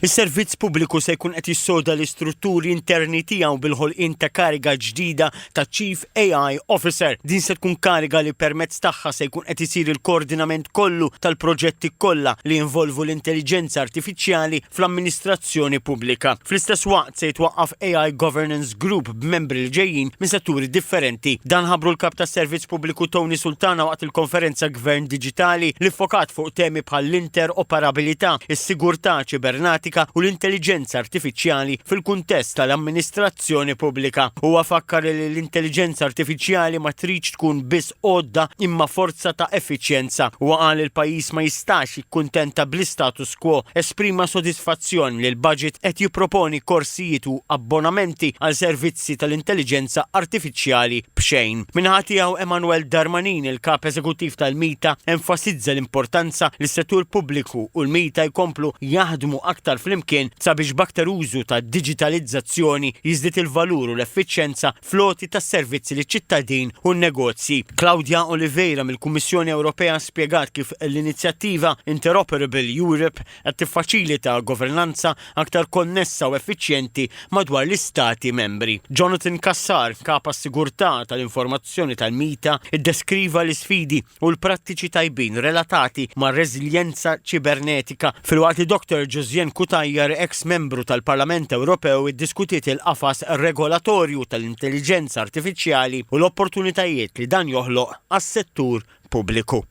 Is-Servizz Pubbliku se jkun qed jissoda l-istrutturi interni tiegħu bil-ħolqien ta' kariga ġdida ta' Chief AI Officer. Din se tkun kariga li permezz tagħha se jkun qed isir il-koordinament kollu tal-proġetti kollha li jinvolvu l-intelligenza artifiċjali fl-amministrazzjoni pubblika. Fl-istess waqt se jitwaqqaf AI Governance Group b'membri li ġejjin minn setturi differenti. Dan ħabru l-kap tas-Servizz Pubbliku Tony Sultana waqt il-konferenza Gvern Diġitali li ffokat fuq temi bħal l-interoperabilità, is-sigurtà ċibernatika u l-intelligenza artifiċjali fil-kuntest tal-amministrazzjoni pubblika. Huwa fakkar li l-intelligenza artifiċjali ma tridx tkun biss għodda imma forza ta' effiċjenza. Huwa qal il-pajjiż ma jistax jikkuntenta bl-status quo, esprima sodisfazzjon li l-budget qed jipproponi korsijiet u abbonamenti għal servizzi tal-intelligenza artifiċjali b'xejn. Minħa tiegħu Emanuel Darmanin, il-kap eżekuttiv tal-Mita, enfasizza l-importanza li s-settur pubbliku u l-Mita jkomplu jaħdmu aktar flimkien sabiex b'aktar użu ta' digitalizzazzjoni jiżdied il-valur u l-effiċjenza floti tas-servizzi liċ-ċittadin u n-negozji. Claudia Oliveira mill-Kummissjoni Ewropea spjegat kif l-inizjattiva Interoperable Europe qed tiffaċilita governanza aktar konnessa u effiċjenti madwar l-istati membri. Jonathan Kassar, kap sigurtà tal-informazzjoni tal-Mita, iddeskriva l-isfidi u l-prattiċi tajbin relatati mar-reżiljenza ċibernetika fil-waqt li Dr. Josien Kutajjar, ex-membru tal-Parlament Ewropew, iddiskutiet il-qafas regolatorju tal-intelligenza artifiċjali u l-opportunitajiet li dan joħloq għas-settur pubbliku.